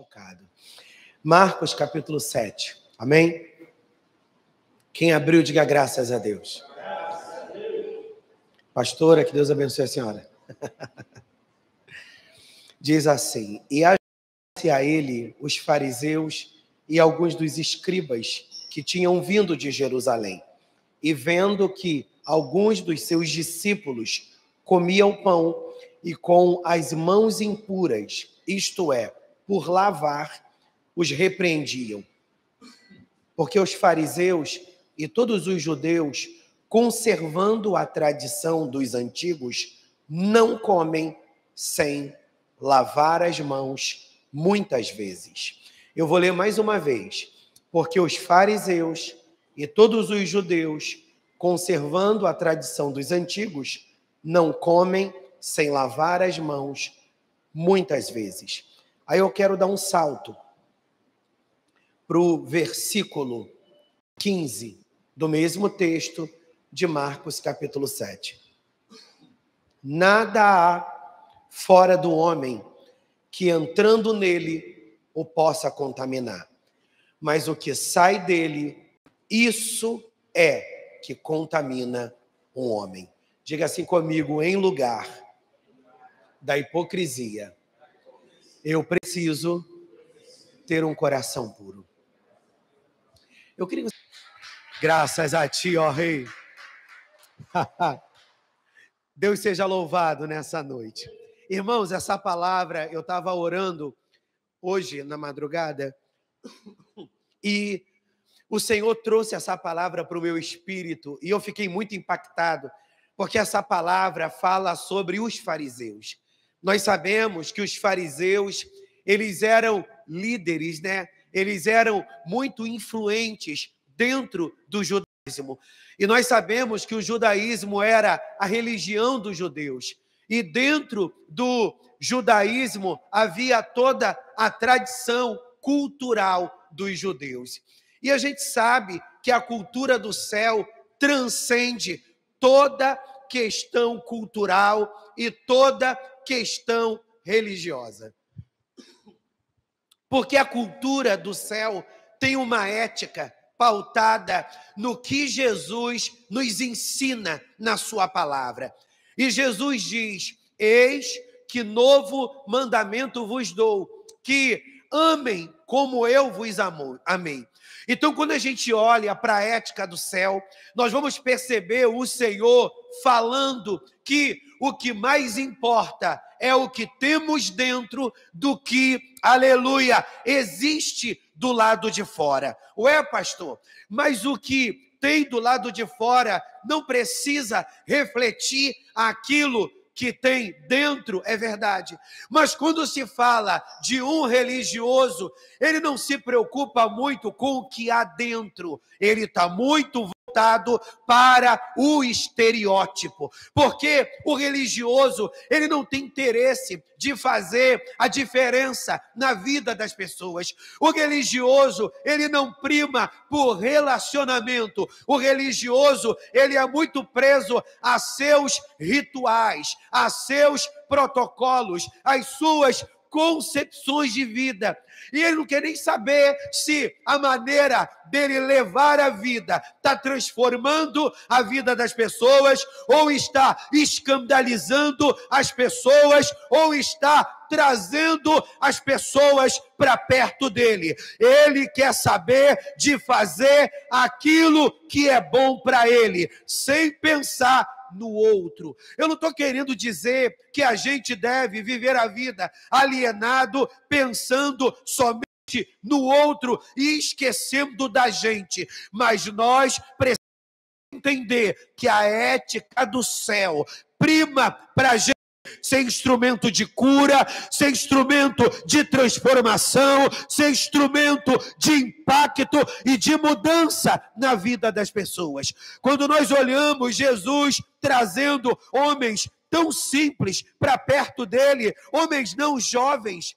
desfalcado. Marcos capítulo 7, amém? Quem abriu, diga graças a Deus. Pastora, que Deus abençoe a senhora. Diz assim: e achegaram-se a ele os fariseus e alguns dos escribas que tinham vindo de Jerusalém, e vendo que alguns dos seus discípulos comiam pão e com as mãos impuras, isto é, por lavar, os repreendiam. Porque os fariseus e todos os judeus, conservando a tradição dos antigos, não comem sem lavar as mãos muitas vezes. Eu vou ler mais uma vez. Porque os fariseus e todos os judeus, conservando a tradição dos antigos, não comem sem lavar as mãos muitas vezes. Aí eu quero dar um salto para o versículo 15 do mesmo texto de Marcos capítulo 7. Nada há fora do homem que entrando nele o possa contaminar, mas o que sai dele, isso é que contamina um homem. Diga assim comigo: em lugar da hipocrisia, eu preciso ter um coração puro. Eu queria... Graças a ti, ó Rei. Deus seja louvado nessa noite. Irmãos, essa palavra, eu estava orando hoje na madrugada e o Senhor trouxe essa palavra para o meu espírito e eu fiquei muito impactado, porque essa palavra fala sobre os fariseus. Nós sabemos que os fariseus, eles eram líderes, né? Eles eram muito influentes dentro do judaísmo. E nós sabemos que o judaísmo era a religião dos judeus. E dentro do judaísmo havia toda a tradição cultural dos judeus. E a gente sabe que a cultura do céu transcende toda questão cultural e toda questão religiosa. Porque a cultura do céu tem uma ética pautada no que Jesus nos ensina na sua palavra. E Jesus diz: eis que novo mandamento vos dou, que amem como eu vos amei. Então, quando a gente olha para a ética do céu, nós vamos perceber o Senhor falando que o que mais importa é o que temos dentro do que, aleluia, existe do lado de fora. Ué, pastor, mas o que tem do lado de fora não precisa refletir aquilo que tem dentro, é verdade. Mas quando se fala de um religioso, ele não se preocupa muito com o que há dentro. Ele está muito voltado para o estereótipo. Porque o religioso, ele não tem interesse de fazer a diferença na vida das pessoas. O religioso, ele não prima por relacionamento. O religioso, ele é muito preso a seus rituais, a seus protocolos, às suas concepções de vida. E ele não quer nem saber se a maneira dele levar a vida está transformando a vida das pessoas, ou está escandalizando as pessoas, ou está trazendo as pessoas para perto dele. Ele quer saber de fazer aquilo que é bom para ele, sem pensar no outro. Eu não estou querendo dizer que a gente deve viver a vida alienado, pensando somente no outro e esquecendo da gente, mas nós precisamos entender que a ética do céu prima para a gente ser instrumento de cura, ser instrumento de transformação, ser instrumento de impacto e de mudança na vida das pessoas. Quando nós olhamos Jesus trazendo homens tão simples para perto dele, homens não jovens,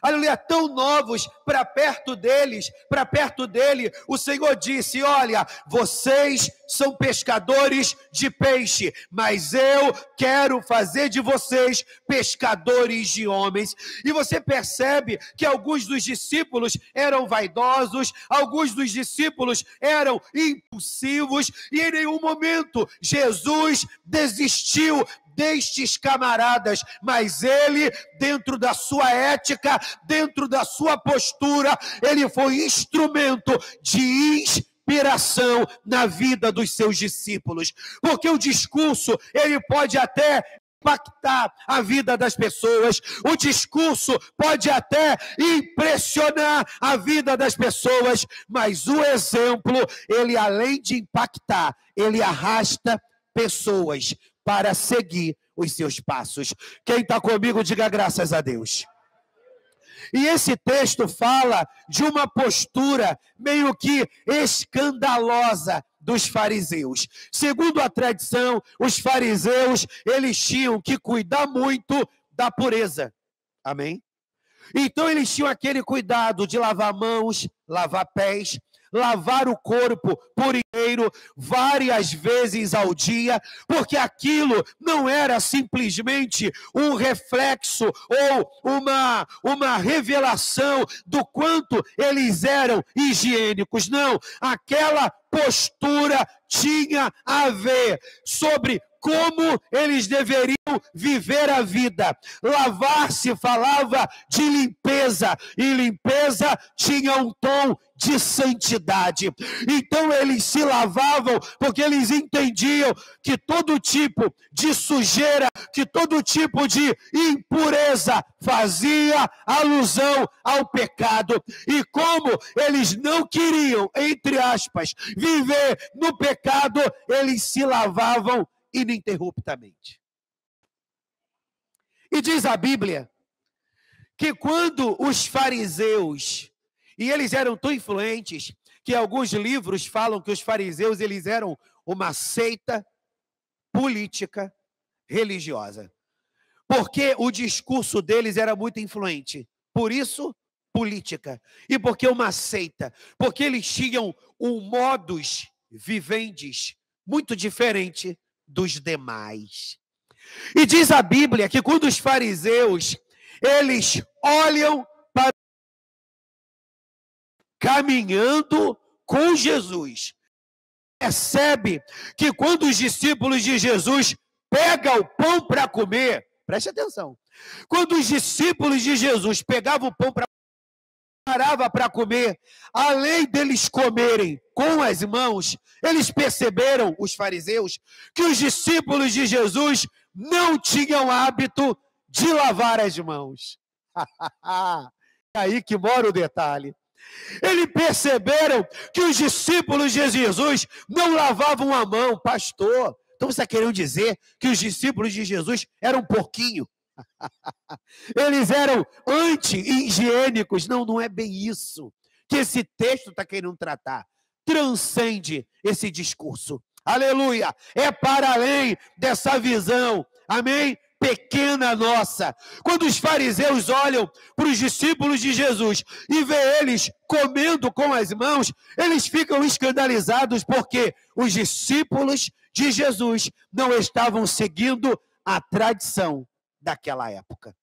aleluia, tão novos, para perto dele, o Senhor disse: olha, vocês são pescadores de peixe, mas eu quero fazer de vocês pescadores de homens. E você percebe que alguns dos discípulos eram vaidosos, alguns dos discípulos eram impulsivos, e em nenhum momento Jesus desistiu destes camaradas, mas ele, dentro da sua ética, dentro da sua postura, ele foi instrumento de inspiração na vida dos seus discípulos, porque o discurso, ele pode até impactar a vida das pessoas, o discurso pode até impressionar a vida das pessoas, mas o exemplo, ele além de impactar, ele arrasta pessoas para seguir os seus passos. Quem está comigo, diga graças a Deus. E esse texto fala de uma postura meio que escandalosa dos fariseus. Segundo a tradição, os fariseus, eles tinham que cuidar muito da pureza. Amém? Então eles tinham aquele cuidado de lavar mãos, lavar pés, lavar o corpo por inteiro várias vezes ao dia, porque aquilo não era simplesmente um reflexo ou uma revelação do quanto eles eram higiênicos, não, aquela postura tinha a ver sobre como eles deveriam viver a vida. Lavar-se falava de limpeza, e limpeza tinha um tom de santidade. Então eles se lavavam porque eles entendiam que todo tipo de sujeira, que todo tipo de impureza fazia alusão ao pecado. E como eles não queriam, entre aspas, viver no pecado, eles se lavavam ininterruptamente. E diz a Bíblia que quando os fariseus, e eles eram tão influentes que alguns livros falam que os fariseus eles eram uma seita política religiosa, porque o discurso deles era muito influente, por isso política, e porque uma seita, porque eles tinham um modus vivendi muito diferente dos demais. E diz a Bíblia que quando os fariseus, eles olham para caminhando com Jesus, percebe que quando os discípulos de Jesus pegam o pão para comer, preste atenção, quando os discípulos de Jesus pegavam o pão para comer, além deles comerem com as mãos, eles perceberam, os fariseus, que os discípulos de Jesus não tinham hábito de lavar as mãos. É aí que mora o detalhe. Eles perceberam que os discípulos de Jesus não lavavam a mão. Pastor, então você está querendo dizer que os discípulos de Jesus eram porquinho? Eles eram anti-higiênicos. Não, não é bem isso que esse texto está querendo tratar. Transcende esse discurso. Aleluia! É para além dessa visão. Amém? Pequena nossa. Quando os fariseus olham para os discípulos de Jesus e vê eles comendo com as mãos, eles ficam escandalizados porque os discípulos de Jesus não estavam seguindo a tradição daquela época.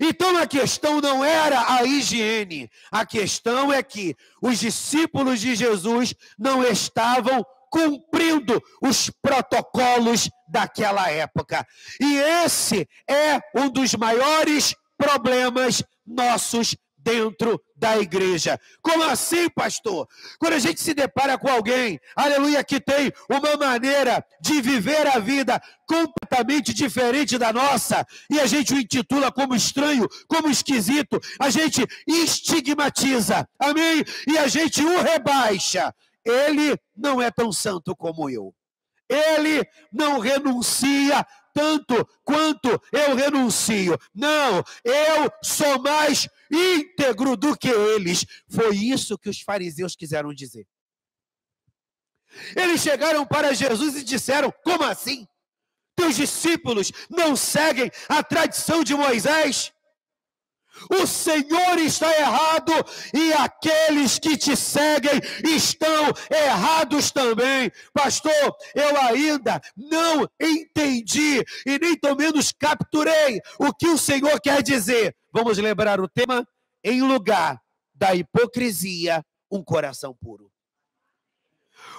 Então a questão não era a higiene, a questão é que os discípulos de Jesus não estavam cumprindo os protocolos daquela época. E esse é um dos maiores problemas nossos dentro da igreja. Como assim, pastor? Quando a gente se depara com alguém, aleluia, que tem uma maneira de viver a vida completamente diferente da nossa, e a gente o intitula como estranho, como esquisito, a gente estigmatiza, amém? E a gente o rebaixa. Ele não é tão santo como eu. Ele não renuncia tanto quanto eu renuncio. Não, eu sou mais íntegro do que eles. Foi isso que os fariseus quiseram dizer. Eles chegaram para Jesus e disseram: como assim? Teus discípulos não seguem a tradição de Moisés? O Senhor está errado e aqueles que te seguem estão errados também. Pastor, eu ainda não entendi e nem tão menos capturei o que o Senhor quer dizer. Vamos lembrar o tema? Em lugar da hipocrisia, um coração puro.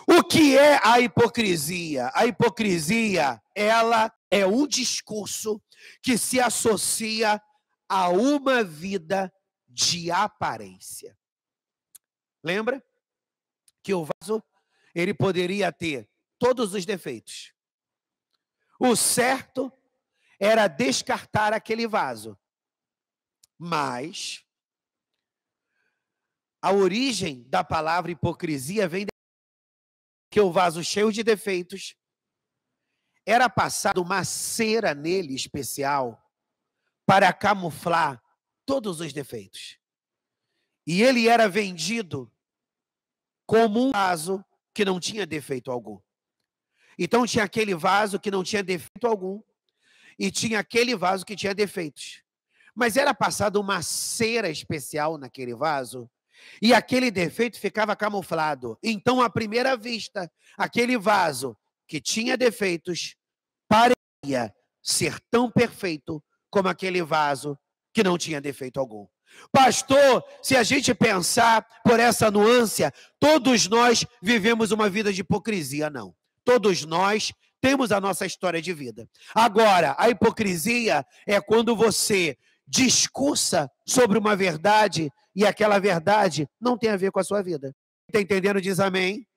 O que é a hipocrisia? A hipocrisia, ela é um discurso que se associa a uma vida de aparência. Lembra que o vaso, ele poderia ter todos os defeitos. O certo era descartar aquele vaso. Mas a origem da palavra hipocrisia vem que o vaso cheio de defeitos era passado uma cera nele especial para camuflar todos os defeitos. E ele era vendido como um vaso que não tinha defeito algum. Então tinha aquele vaso que não tinha defeito algum e tinha aquele vaso que tinha defeitos. Mas era passado uma cera especial naquele vaso e aquele defeito ficava camuflado. Então, à primeira vista, aquele vaso que tinha defeitos parecia ser tão perfeito como aquele vaso que não tinha defeito algum. Pastor, se a gente pensar por essa nuance, todos nós vivemos uma vida de hipocrisia, não. Todos nós temos a nossa história de vida. Agora, a hipocrisia é quando você discursa sobre uma verdade e aquela verdade não tem a ver com a sua vida. Está entendendo? Diz amém.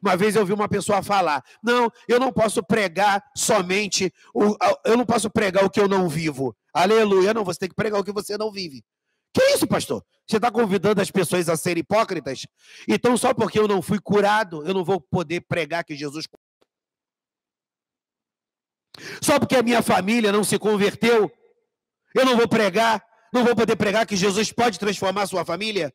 Uma vez eu ouvi uma pessoa falar, não, eu não posso pregar somente, eu não posso pregar o que eu não vivo. Aleluia, não, você tem que pregar o que você não vive. Que isso, pastor? Você está convidando as pessoas a serem hipócritas? Então, só porque eu não fui curado, eu não vou poder pregar que Jesus... Só porque a minha família não se converteu, eu não vou pregar, não vou poder pregar que Jesus pode transformar a sua família?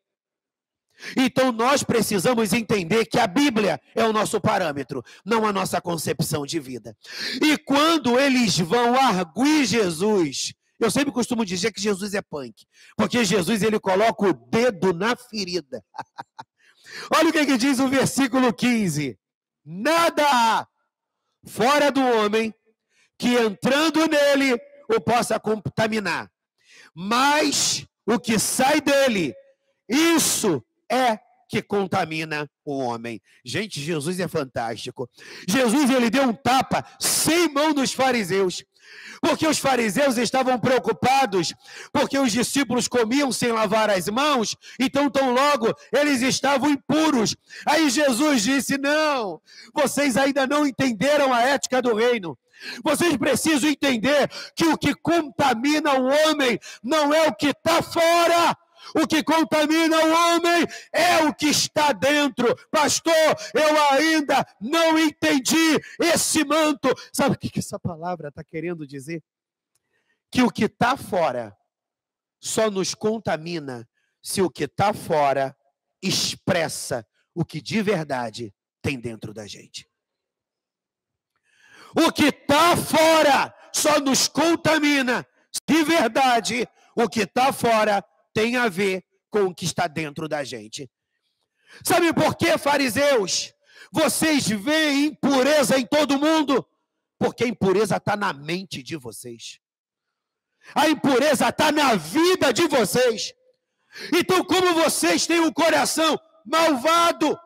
Então nós precisamos entender que a Bíblia é o nosso parâmetro, não a nossa concepção de vida. E quando eles vão arguir Jesus, eu sempre costumo dizer que Jesus é punk, porque Jesus ele coloca o dedo na ferida. Olha o que diz o versículo 15. Nada há fora do homem que entrando nele o possa contaminar, mas o que sai dele, isso é que contamina o homem. Gente, Jesus é fantástico. Jesus, ele deu um tapa sem mão nos fariseus, porque os fariseus estavam preocupados, porque os discípulos comiam sem lavar as mãos, então tão logo eles estavam impuros. Aí Jesus disse, não, vocês ainda não entenderam a ética do reino. Vocês precisam entender que o que contamina o homem não é o que está fora. O que contamina o homem é o que está dentro. Pastor, eu ainda não entendi esse manto. Sabe o que essa palavra está querendo dizer? Que o que está fora só nos contamina se o que está fora expressa o que de verdade tem dentro da gente. O que está fora só nos contamina se de verdade o que está fora tem a ver com o que está dentro da gente. Sabe por quê, fariseus? Vocês veem impureza em todo mundo? Porque a impureza está na mente de vocês. A impureza está na vida de vocês. Então, como vocês têm um coração malvado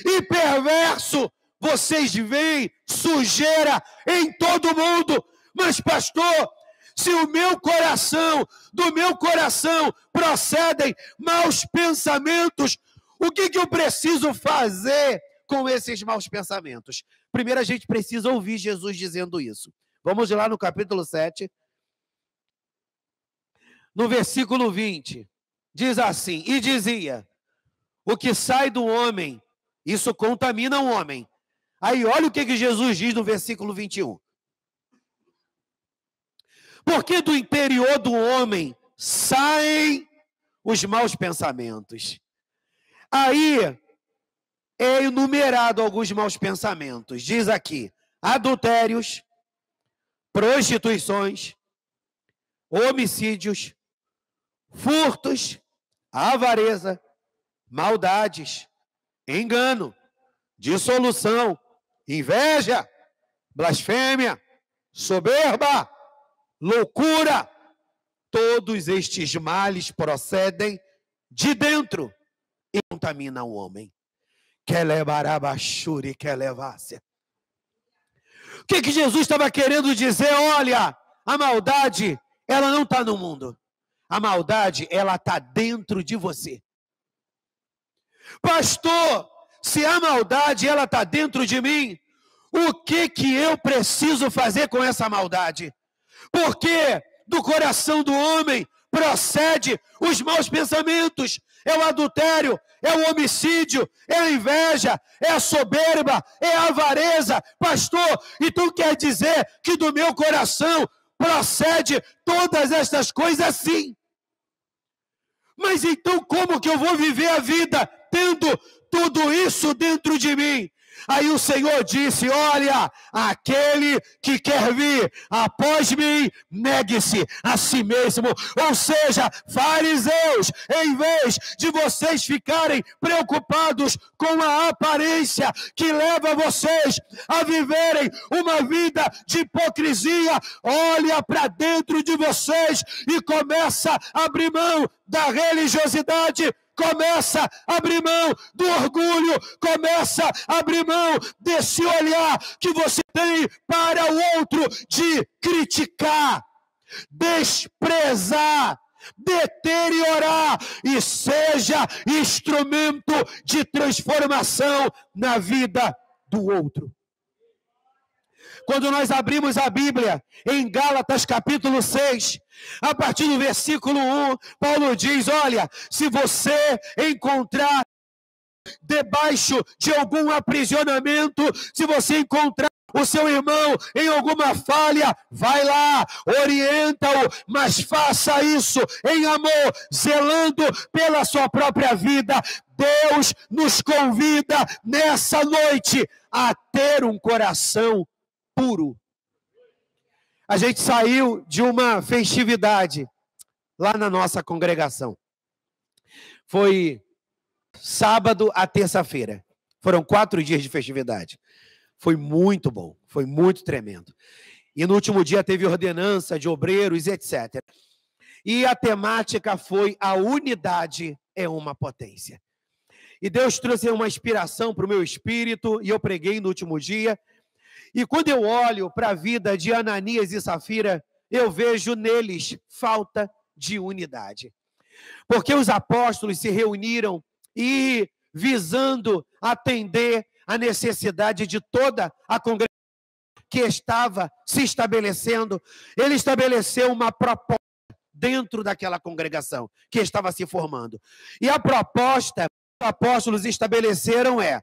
e perverso, vocês veem sujeira em todo mundo. Mas, pastor, se o meu coração, do meu coração, procedem maus pensamentos, o que eu preciso fazer com esses maus pensamentos? Primeiro a gente precisa ouvir Jesus dizendo isso. Vamos lá no capítulo 7, no versículo 20. Diz assim, e dizia, o que sai do homem, isso contamina o homem. Aí olha o que Jesus diz no versículo 21. Porque do interior do homem saem os maus pensamentos. Aí é enumerado alguns maus pensamentos. Diz aqui, adultérios, prostituições, homicídios, furtos, avareza, maldades, engano, dissolução, inveja, blasfêmia, soberba, loucura. Todos estes males procedem de dentro e contaminam o homem. O que Jesus estava querendo dizer? Olha, a maldade, ela não está no mundo. A maldade, ela está dentro de você. Pastor, se a maldade, ela está dentro de mim, o que eu preciso fazer com essa maldade? Porque do coração do homem procede os maus pensamentos, é o adultério, é o homicídio, é a inveja, é a soberba, é a avareza. Pastor, então quer dizer que do meu coração procede todas estas coisas, sim. Mas então como que eu vou viver a vida tendo tudo isso dentro de mim? Aí o Senhor disse, olha, aquele que quer vir após mim, negue-se a si mesmo. Ou seja, fariseus, em vez de vocês ficarem preocupados com a aparência que leva vocês a viverem uma vida de hipocrisia, olha para dentro de vocês e começa a abrir mão da religiosidade, começa a abrir mão do orgulho, começa a abrir mão desse olhar que você tem para o outro de criticar, desprezar, deteriorar e seja instrumento de transformação na vida do outro. Quando nós abrimos a Bíblia, em Gálatas capítulo 6, a partir do versículo 1, Paulo diz, olha, se você encontrar debaixo de algum aprisionamento, se você encontrar o seu irmão em alguma falha, vai lá, orienta-o, mas faça isso em amor, zelando pela sua própria vida. Deus nos convida nessa noite a ter um coração puro. A gente saiu de uma festividade lá na nossa congregação. Foi sábado a terça-feira. Foram 4 dias de festividade. Foi muito bom, foi muito tremendo. E no último dia teve ordenança de obreiros, etc. E a temática foi a unidade é uma potência. E Deus trouxe uma inspiração para o meu espírito, e eu preguei no último dia. E quando eu olho para a vida de Ananias e Safira, eu vejo neles falta de unidade. Porque os apóstolos se reuniram e, visando atender a necessidade de toda a congregação que estava se estabelecendo, ele estabeleceu uma proposta dentro daquela congregação que estava se formando. E a proposta que os apóstolos estabeleceram é,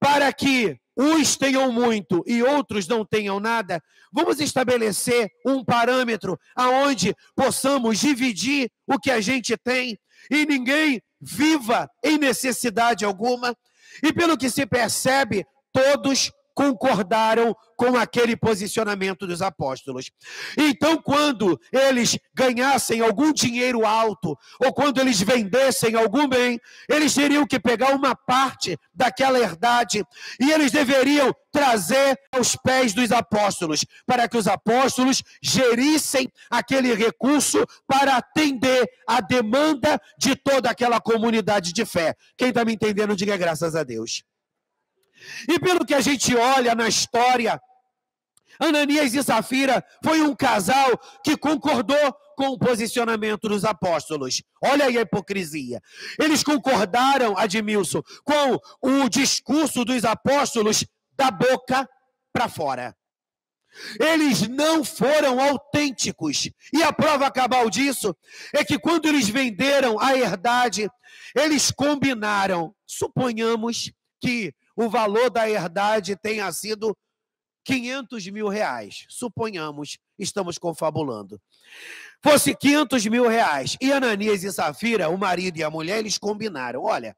para que uns tenham muito e outros não tenham nada, vamos estabelecer um parâmetro aonde possamos dividir o que a gente tem e ninguém viva em necessidade alguma. E pelo que se percebe, todos concordaram com aquele posicionamento dos apóstolos. Então, quando eles ganhassem algum dinheiro alto, ou quando eles vendessem algum bem, eles teriam que pegar uma parte daquela herdade, e eles deveriam trazer aos pés dos apóstolos, para que os apóstolos gerissem aquele recurso para atender a demanda de toda aquela comunidade de fé. Quem está me entendendo, diga graças a Deus. E pelo que a gente olha na história, Ananias e Safira foi um casal que concordou com o posicionamento dos apóstolos. Olha aí a hipocrisia. Eles concordaram, Admilson, com o discurso dos apóstolos da boca para fora. Eles não foram autênticos. E a prova cabal disso é que quando eles venderam a herdade, eles combinaram, suponhamos que o valor da herdade tenha sido 500 mil reais. Suponhamos, estamos confabulando. Fosse 500 mil reais. E Ananias e Safira, o marido e a mulher, eles combinaram. Olha,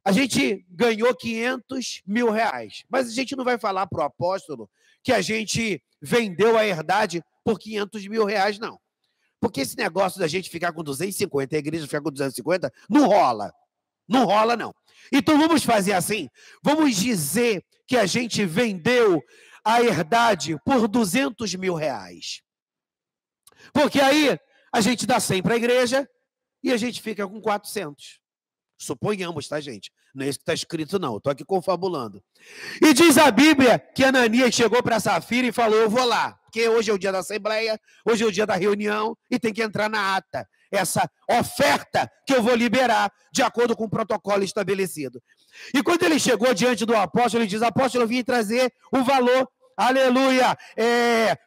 a gente ganhou 500 mil reais, mas a gente não vai falar para o apóstolo que a gente vendeu a herdade por 500 mil reais, não. Porque esse negócio da gente ficar com 250, a igreja ficar com 250, não rola. Não rola, não. Então vamos fazer assim, vamos dizer que a gente vendeu a herdade por 200 mil reais. Porque aí a gente dá 100 para a igreja e a gente fica com 400. Suponhamos, tá, gente? Não é isso que está escrito, não. Estou aqui confabulando. E diz a Bíblia que Ananias chegou para Safira e falou, eu vou lá, porque hoje é o dia da assembleia, hoje é o dia da reunião e tem que entrar na ata essa oferta que eu vou liberar de acordo com o protocolo estabelecido. E quando ele chegou diante do apóstolo, ele diz, apóstolo, eu vim trazer o valor, aleluia,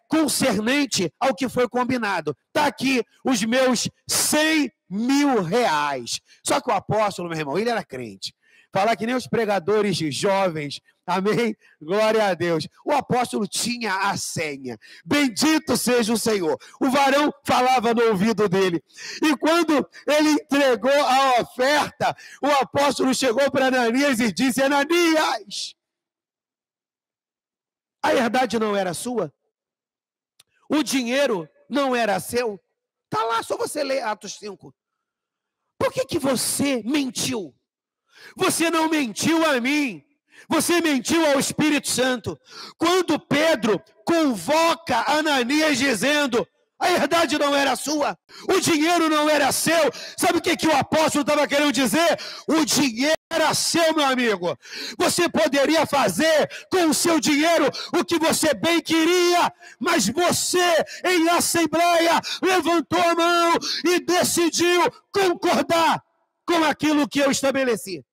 concernente ao que foi combinado. Está aqui os meus 100 mil reais. Só que o apóstolo, meu irmão, ele era crente. Falar que nem os pregadores jovens, amém? Glória a Deus. O apóstolo tinha a senha. Bendito seja o Senhor. O varão falava no ouvido dele. E quando ele entregou a oferta, o apóstolo chegou para Ananias e disse, Ananias, a herdade não era sua? O dinheiro não era seu? Está lá, só você ler Atos 5. Por que você mentiu? Você não mentiu a mim, você mentiu ao Espírito Santo. Quando Pedro convoca Ananias dizendo, a herdade não era sua, o dinheiro não era seu, sabe o que o apóstolo estava querendo dizer? O dinheiro era seu, meu amigo. Você poderia fazer com o seu dinheiro o que você bem queria, mas você, em assembleia, levantou a mão e decidiu concordar com aquilo que eu estabeleci.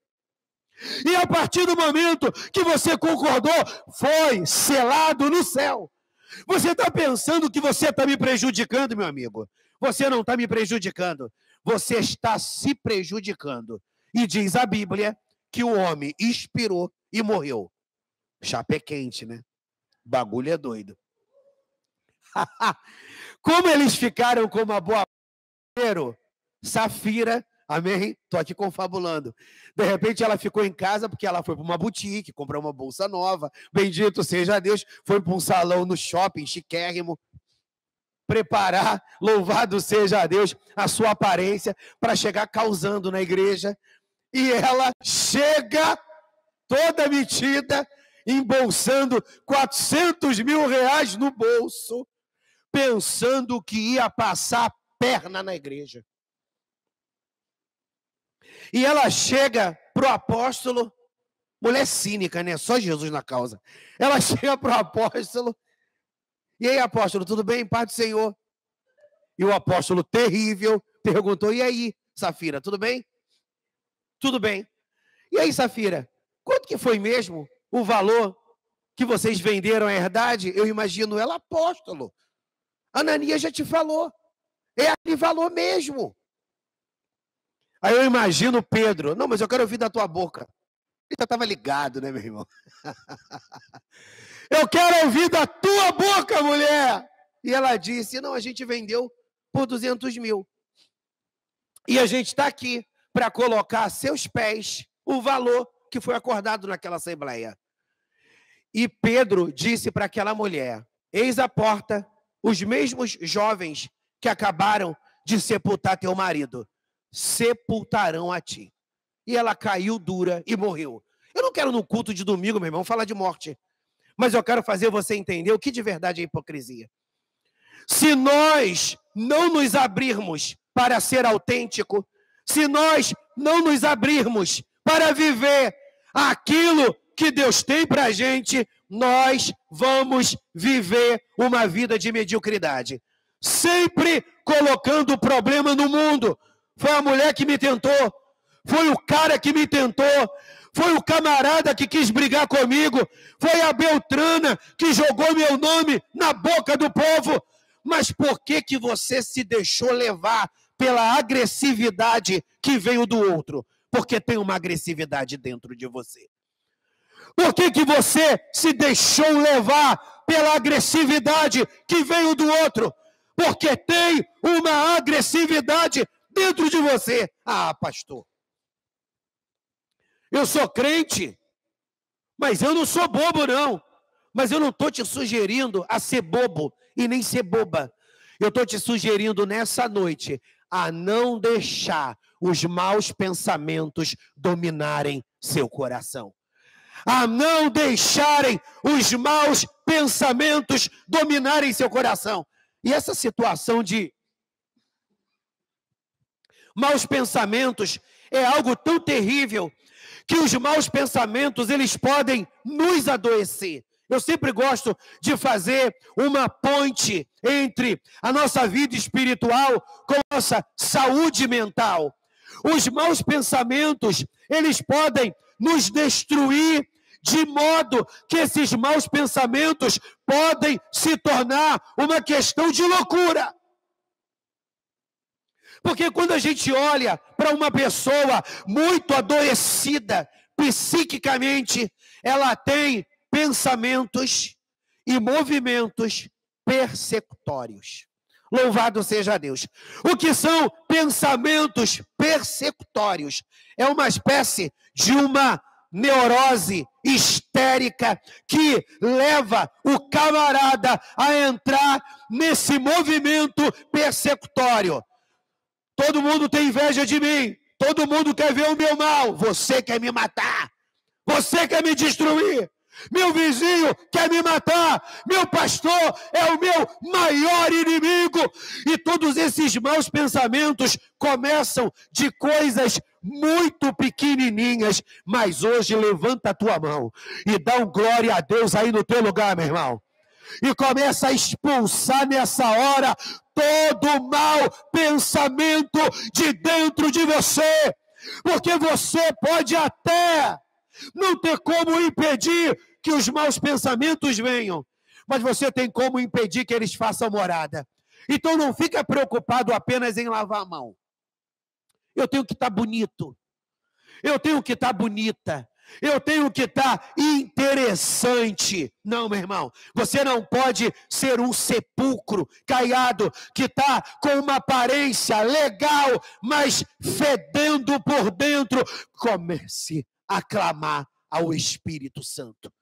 E a partir do momento que você concordou, foi selado no céu. Você está pensando que você está me prejudicando, meu amigo? Você não está me prejudicando. Você está se prejudicando. E diz a Bíblia que o homem expirou e morreu. Chapa é quente, né? Bagulho é doido. Como eles ficaram com uma boa... Safira, amém? Estou aqui confabulando. De repente ela ficou em casa porque ela foi para uma boutique, comprou uma bolsa nova. Bendito seja Deus. Foi para um salão no shopping chiquérrimo. Preparar, louvado seja Deus, a sua aparência para chegar causando na igreja. E ela chega toda metida, embolsando 400 mil reais no bolso, pensando que ia passar perna na igreja. E ela chega para o apóstolo, mulher cínica, né? Só Jesus na causa. Ela chega para o apóstolo, e aí, apóstolo, tudo bem? Paz do Senhor. E o apóstolo terrível perguntou, e aí, Safira, tudo bem? Tudo bem. E aí, Safira, quanto que foi mesmo o valor que vocês venderam a herdade? Eu imagino ela, apóstolo. Ananias já te falou. É aquele valor mesmo. Aí eu imagino Pedro. Não, mas eu quero ouvir da tua boca. Ele já estava ligado, né, meu irmão? Eu quero ouvir da tua boca, mulher. E ela disse, não, a gente vendeu por 200 mil. E a gente está aqui para colocar a seus pés o valor que foi acordado naquela assembleia. E Pedro disse para aquela mulher, eis a porta, os mesmos jovens que acabaram de sepultar teu marido, sepultarão a ti. E ela caiu dura e morreu. Eu não quero no culto de domingo, meu irmão, falar de morte. Mas eu quero fazer você entender o que de verdade é hipocrisia. Se nós não nos abrirmos para ser autêntico, se nós não nos abrirmos para viver aquilo que Deus tem para a gente, nós vamos viver uma vida de mediocridade. Sempre colocando o problema no mundo. Foi a mulher que me tentou, foi o cara que me tentou, foi o camarada que quis brigar comigo, foi a Beltrana que jogou meu nome na boca do povo. Mas por que você se deixou levar pela agressividade que veio do outro? Porque tem uma agressividade dentro de você. Por que você se deixou levar pela agressividade que veio do outro? Porque tem uma agressividade dentro de você. Ah, pastor, eu sou crente, mas eu não sou bobo, não. Mas eu não estou te sugerindo a ser bobo e nem ser boba. Eu estou te sugerindo nessa noite a não deixar os maus pensamentos dominarem seu coração. A não deixarem os maus pensamentos dominarem seu coração. E essa situação de maus pensamentos é algo tão terrível que os maus pensamentos, eles podem nos adoecer. Eu sempre gosto de fazer uma ponte entre a nossa vida espiritual com a nossa saúde mental. Os maus pensamentos, eles podem nos destruir, de modo que esses maus pensamentos podem se tornar uma questão de loucura. Porque quando a gente olha para uma pessoa muito adoecida psiquicamente, ela tem pensamentos e movimentos persecutórios. Louvado seja Deus. O que são pensamentos persecutórios? É uma espécie de uma neurose histérica que leva o camarada a entrar nesse movimento persecutório. Todo mundo tem inveja de mim. Todo mundo quer ver o meu mal. Você quer me matar. Você quer me destruir. Meu vizinho quer me matar. Meu pastor é o meu maior inimigo. E todos esses maus pensamentos começam de coisas muito pequenininhas. Mas hoje levanta a tua mão e dá um glória a Deus aí no teu lugar, meu irmão. E começa a expulsar nessa hora todo mau pensamento de dentro de você. Porque você pode até não ter como impedir que os maus pensamentos venham, mas você tem como impedir que eles façam morada. Então não fica preocupado apenas em lavar a mão. Eu tenho que estar bonito. Eu tenho que estar bonita. Eu tenho que estar interessante. Não, meu irmão, você não pode ser um sepulcro caiado que está com uma aparência legal, mas fedendo por dentro. Comece a clamar ao Espírito Santo.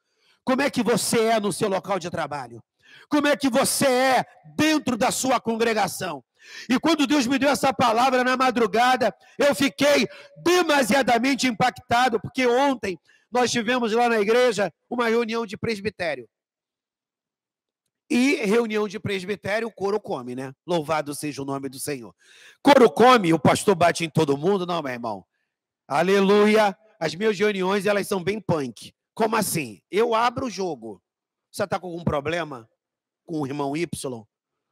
Como é que você é no seu local de trabalho? Como é que você é dentro da sua congregação? E quando Deus me deu essa palavra na madrugada, eu fiquei demasiadamente impactado, porque ontem nós tivemos lá na igreja uma reunião de presbitério. E reunião de presbitério, o coro come, né? Louvado seja o nome do Senhor. Coro come, o pastor bate em todo mundo? Não, meu irmão. Aleluia. As minhas reuniões, elas são bem punk. Como assim? Eu abro o jogo. Você está com algum problema com o irmão Y?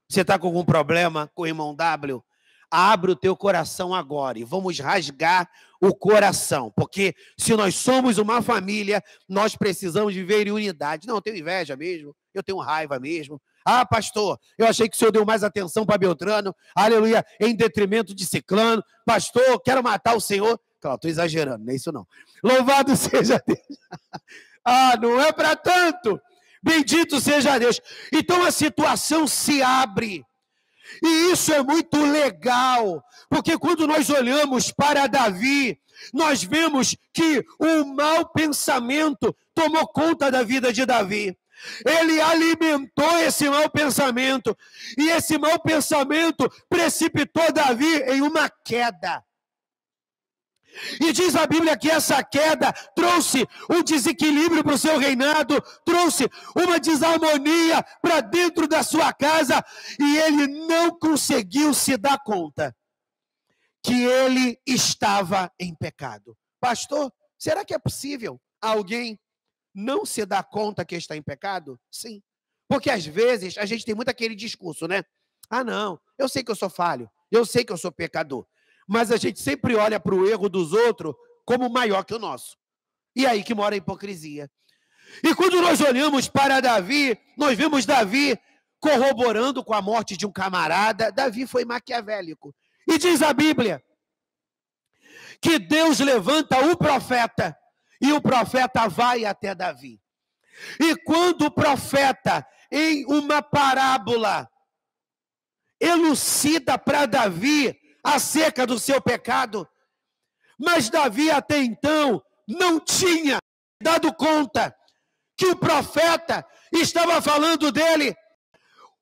Você está com algum problema com o irmão W? Abre o teu coração agora e vamos rasgar o coração. Porque se nós somos uma família, nós precisamos viver em unidade. Não, eu tenho inveja mesmo, eu tenho raiva mesmo. Ah, pastor, eu achei que o senhor deu mais atenção para Beltrano, aleluia, em detrimento de Ciclano. Pastor, quero matar o senhor. Claro, estou exagerando, não é isso não. Louvado seja Deus. Ah, não é para tanto. Bendito seja Deus. Então a situação se abre. E isso é muito legal, porque quando nós olhamos para Davi, nós vemos que o mau pensamento tomou conta da vida de Davi. Ele alimentou esse mau pensamento, e esse mau pensamento precipitou Davi em uma queda. E diz a Bíblia que essa queda trouxe um desequilíbrio para o seu reinado, trouxe uma desarmonia para dentro da sua casa, e ele não conseguiu se dar conta que ele estava em pecado. Pastor, será que é possível alguém não se dar conta que está em pecado? Sim. Porque às vezes a gente tem muito aquele discurso, né? Ah, não, eu sei que eu sou falho, eu sei que eu sou pecador. Mas a gente sempre olha para o erro dos outros como maior que o nosso. E aí que mora a hipocrisia. E quando nós olhamos para Davi, nós vemos Davi corroborando com a morte de um camarada. Davi foi maquiavélico. E diz a Bíblia que Deus levanta o profeta, e o profeta vai até Davi. E quando o profeta, em uma parábola, elucida para Davi acerca do seu pecado, mas Davi até então não tinha dado conta que o profeta estava falando dele.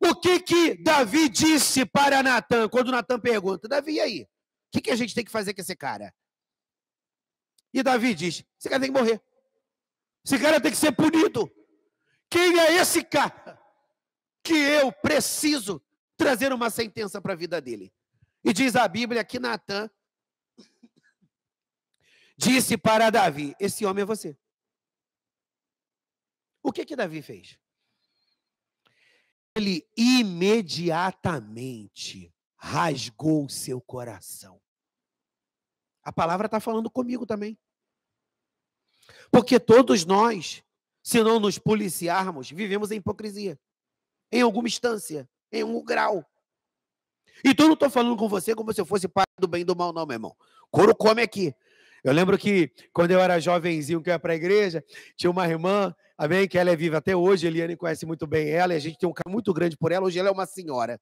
O que Davi disse para Natan, quando Natan pergunta, Davi, e aí? O que a gente tem que fazer com esse cara? E Davi diz, esse cara tem que morrer. Esse cara tem que ser punido. Quem é esse cara que eu preciso trazer uma sentença para a vida dele? E diz a Bíblia que Natan disse para Davi, esse homem é você. O que Davi fez? Ele imediatamente rasgou o seu coração. A palavra está falando comigo também. Porque todos nós, se não nos policiarmos, vivemos em hipocrisia. Em alguma instância, em um grau. Então eu não estou falando com você como se eu fosse pai do bem e do mal, não, meu irmão. Couro come aqui. Eu lembro que quando eu era jovenzinho, que eu ia para a igreja, tinha uma irmã, amém, que ela é viva até hoje, Eliane conhece muito bem ela, e a gente tem um carinho muito grande por ela, hoje ela é uma senhora.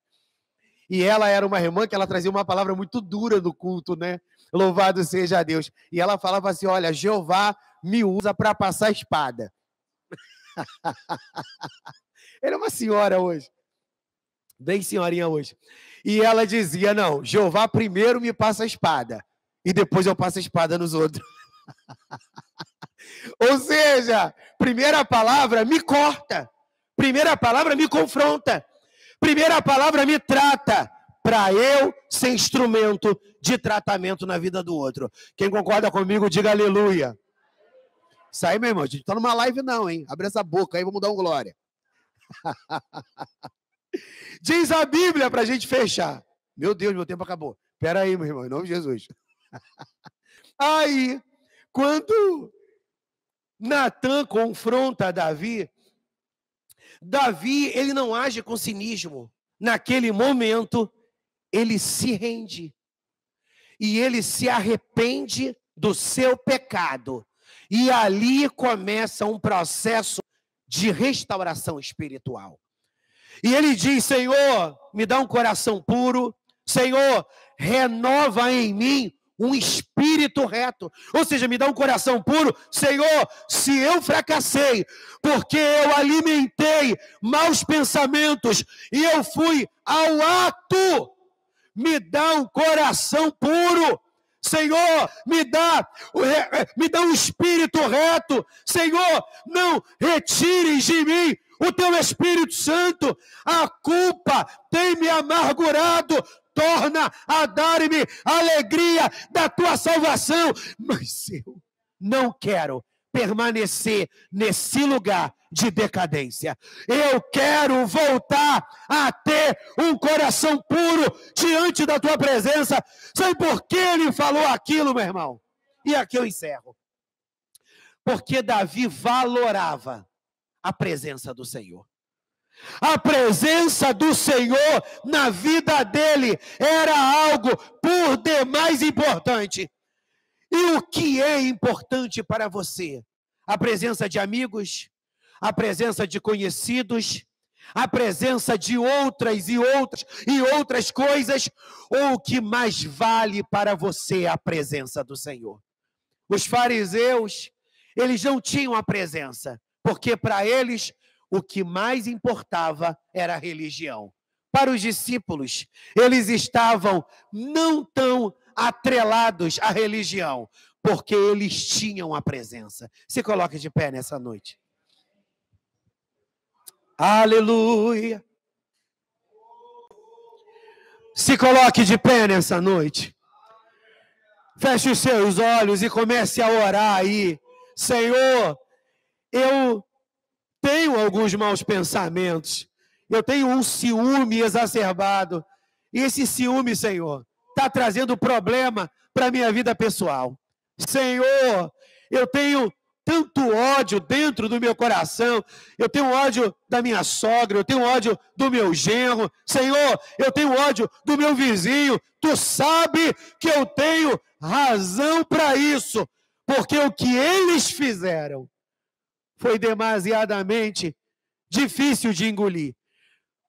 E ela era uma irmã que ela trazia uma palavra muito dura no culto, né? Louvado seja Deus. E ela falava assim, olha, Jeová me usa para passar a espada. Ela é uma senhora hoje, bem senhorinha hoje. E ela dizia, não, Jeová primeiro me passa a espada, e depois eu passo a espada nos outros. Ou seja, primeira palavra me corta, primeira palavra me confronta, primeira palavra me trata, para eu ser instrumento de tratamento na vida do outro. Quem concorda comigo, diga aleluia. Isso aí, meu irmão, a gente não está numa live não, hein? Abre essa boca aí, vamos dar um glória. Diz a Bíblia para a gente fechar. Meu Deus, meu tempo acabou. Espera aí, meu irmão, em nome de Jesus. Aí, quando Natan confronta Davi, Davi, ele não age com cinismo. Naquele momento, ele se rende. E ele se arrepende do seu pecado. E ali começa um processo de restauração espiritual. E ele diz, Senhor, me dá um coração puro. Senhor, renova em mim um espírito reto. Ou seja, me dá um coração puro. Senhor, se eu fracassei, porque eu alimentei maus pensamentos e eu fui ao ato, me dá um coração puro. Senhor, me dá um espírito reto. Senhor, não retires de mim o teu Espírito Santo. A culpa tem me amargurado. Torna a dar-me a alegria da tua salvação. Mas eu não quero permanecer nesse lugar de decadência. Eu quero voltar a ter um coração puro diante da tua presença. Sabe por que ele falou aquilo, meu irmão? E aqui eu encerro. Porque Davi valorava a presença do Senhor. A presença do Senhor na vida dele era algo por demais importante. E o que é importante para você? A presença de amigos, a presença de conhecidos, a presença de outras e outras coisas, ou o que mais vale para você é a presença do Senhor? Os fariseus, eles não tinham a presença, porque para eles o que mais importava era a religião. Para os discípulos, eles estavam não tão atrelados à religião, porque eles tinham a presença. Se coloque de pé nessa noite. Aleluia. Se coloque de pé nessa noite. Feche os seus olhos e comece a orar aí. Senhor, eu tenho alguns maus pensamentos. Eu tenho um ciúme exacerbado. E esse ciúme, Senhor, está trazendo problema para a minha vida pessoal. Senhor, eu tenho tanto ódio dentro do meu coração. Eu tenho ódio da minha sogra, eu tenho ódio do meu genro. Senhor, eu tenho ódio do meu vizinho. Tu sabe que eu tenho razão para isso, porque o que eles fizeram foi demasiadamente difícil de engolir.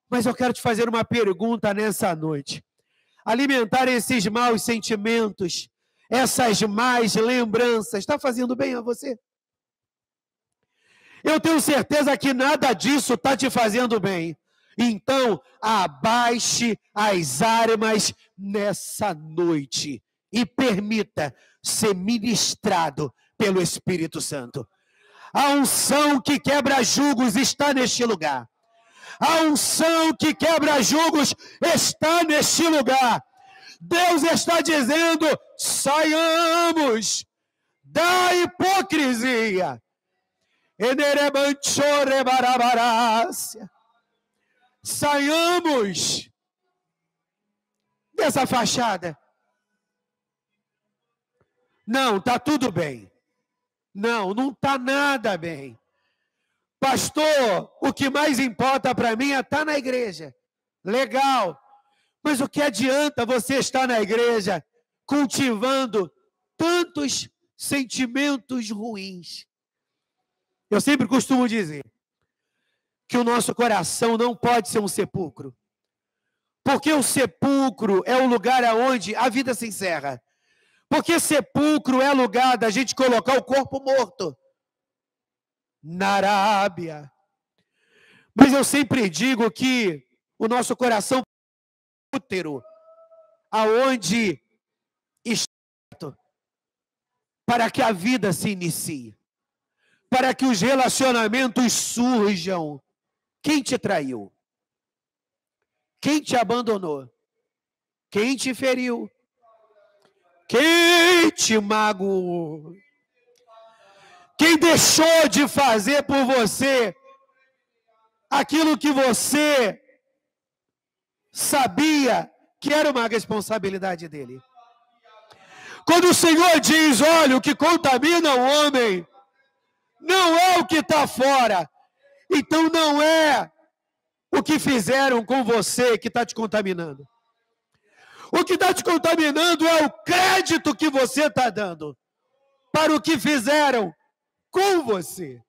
Mas eu quero te fazer uma pergunta nessa noite. Alimentar esses maus sentimentos, essas más lembranças, está fazendo bem a você? Eu tenho certeza que nada disso está te fazendo bem. Então, abaixe as armas nessa noite e permita ser ministrado pelo Espírito Santo. A unção que quebra julgos está neste lugar. A unção que quebra julgos está neste lugar. Deus está dizendo: saiamos da hipocrisia. Saiamos dessa fachada. Não, está tudo bem. Não, não está nada bem. Pastor, o que mais importa para mim é estar na igreja. Legal. Mas o que adianta você estar na igreja cultivando tantos sentimentos ruins? Eu sempre costumo dizer que o nosso coração não pode ser um sepulcro. Porque o sepulcro é o lugar onde a vida se encerra. Porque sepulcro é lugar da gente colocar o corpo morto na Arábia. Mas eu sempre digo que o nosso coração é útero, aonde está para que a vida se inicie, para que os relacionamentos surjam. Quem te traiu? Quem te abandonou? Quem te feriu? Quem te magoou? Quem deixou de fazer por você aquilo que você sabia que era uma responsabilidade dele? Quando o Senhor diz: olha, o que contamina o homem não é o que está fora, então não é o que fizeram com você que está te contaminando. O que está te contaminando é o crédito que você está dando para o que fizeram com você.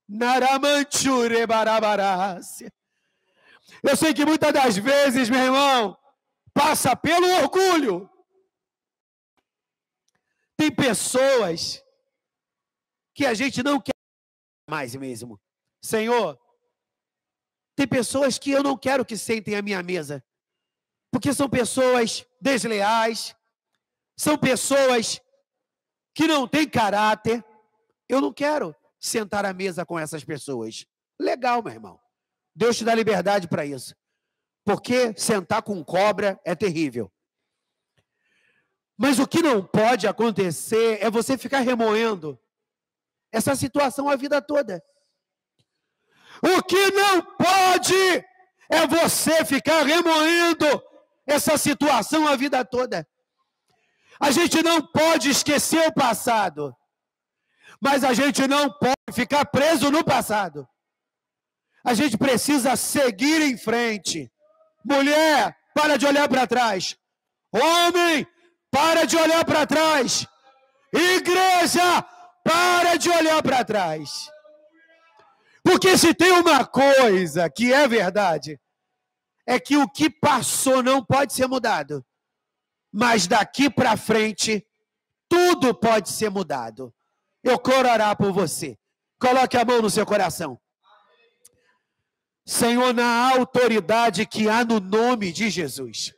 Naramanture barabarácia. Eu sei que muitas das vezes, meu irmão, passa pelo orgulho. Tem pessoas que a gente não quer mais mesmo. Senhor, tem pessoas que eu não quero que sentem à minha mesa, porque são pessoas desleais, são pessoas que não têm caráter. Eu não quero sentar à mesa com essas pessoas. Legal, meu irmão. Deus te dá liberdade para isso. Porque sentar com cobra é terrível. Mas o que não pode acontecer é você ficar remoendo essa situação a vida toda. O que não pode é você ficar remoendo essa situação a vida toda. A gente não pode esquecer o passado, mas a gente não pode ficar preso no passado. A gente precisa seguir em frente. Mulher, para de olhar para trás. Homem, para de olhar para trás. Igreja, para de olhar para trás. Porque se tem uma coisa que é verdade, é que o que passou não pode ser mudado. Mas daqui para frente, tudo pode ser mudado. Eu quero orar por você. Coloque a mão no seu coração. Senhor, na autoridade que há no nome de Jesus.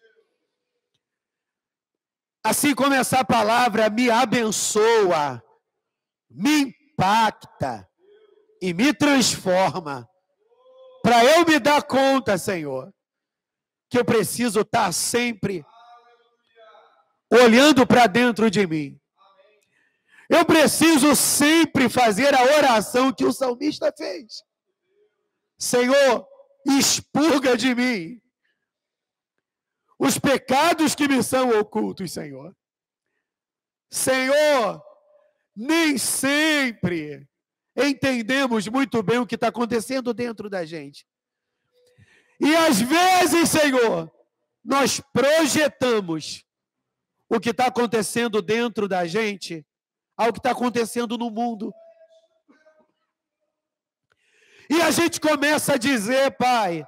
Assim como essa palavra me abençoa, me impacta e me transforma, para eu me dar conta, Senhor, que eu preciso estar sempre olhando para dentro de mim. Eu preciso sempre fazer a oração que o salmista fez. Senhor, expurga de mim os pecados que me são ocultos, Senhor. Senhor, nem sempre entendemos muito bem o que está acontecendo dentro da gente. E às vezes, Senhor, nós projetamos o que está acontecendo dentro da gente ao que está acontecendo no mundo. E a gente começa a dizer, Pai,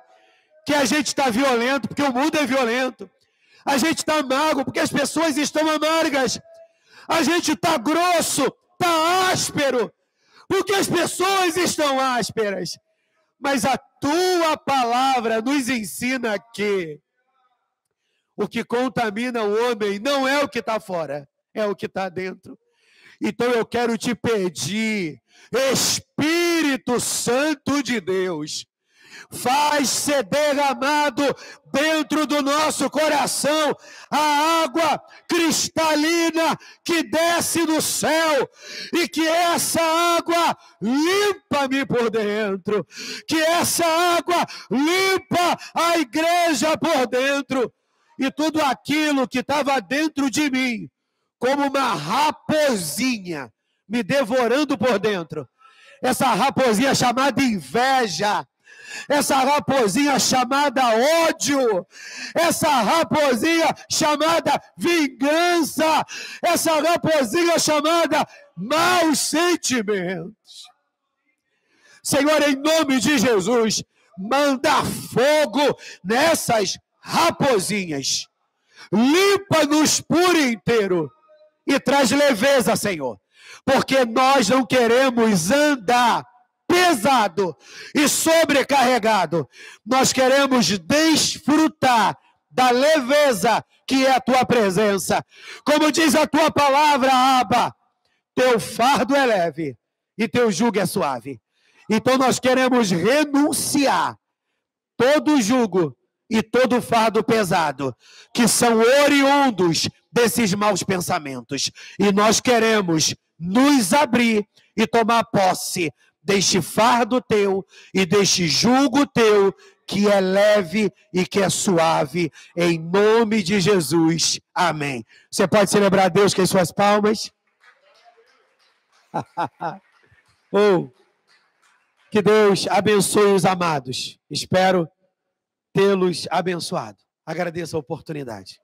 que a gente está violento, porque o mundo é violento. A gente está amargo, porque as pessoas estão amargas. A gente está grosso, está áspero, porque as pessoas estão ásperas. Mas a tua palavra nos ensina que o que contamina o homem não é o que está fora, é o que está dentro. Então eu quero te pedir, Espírito Santo de Deus, faz ser derramado dentro do nosso coração a água cristalina que desce do céu, e que essa água limpa-me por dentro, que essa água limpa a igreja por dentro, e tudo aquilo que estava dentro de mim, como uma raposinha me devorando por dentro, essa raposinha chamada inveja, essa raposinha chamada ódio, essa raposinha chamada vingança, essa raposinha chamada maus sentimentos. Senhor, em nome de Jesus, manda fogo nessas raposinhas, limpa-nos por inteiro e traz leveza, Senhor, porque nós não queremos andar pesado e sobrecarregado. Nós queremos desfrutar da leveza que é a tua presença. Como diz a tua palavra, Abba, teu fardo é leve e teu jugo é suave. Então nós queremos renunciar todo jugo e todo fardo pesado, que são oriundos desses maus pensamentos. E nós queremos nos abrir e tomar posse deste fardo teu e deste jugo teu, que é leve e que é suave, em nome de Jesus. Amém. Você pode celebrar a Deus com as suas palmas? Que Deus abençoe os amados. Espero tê-los abençoado. Agradeço a oportunidade.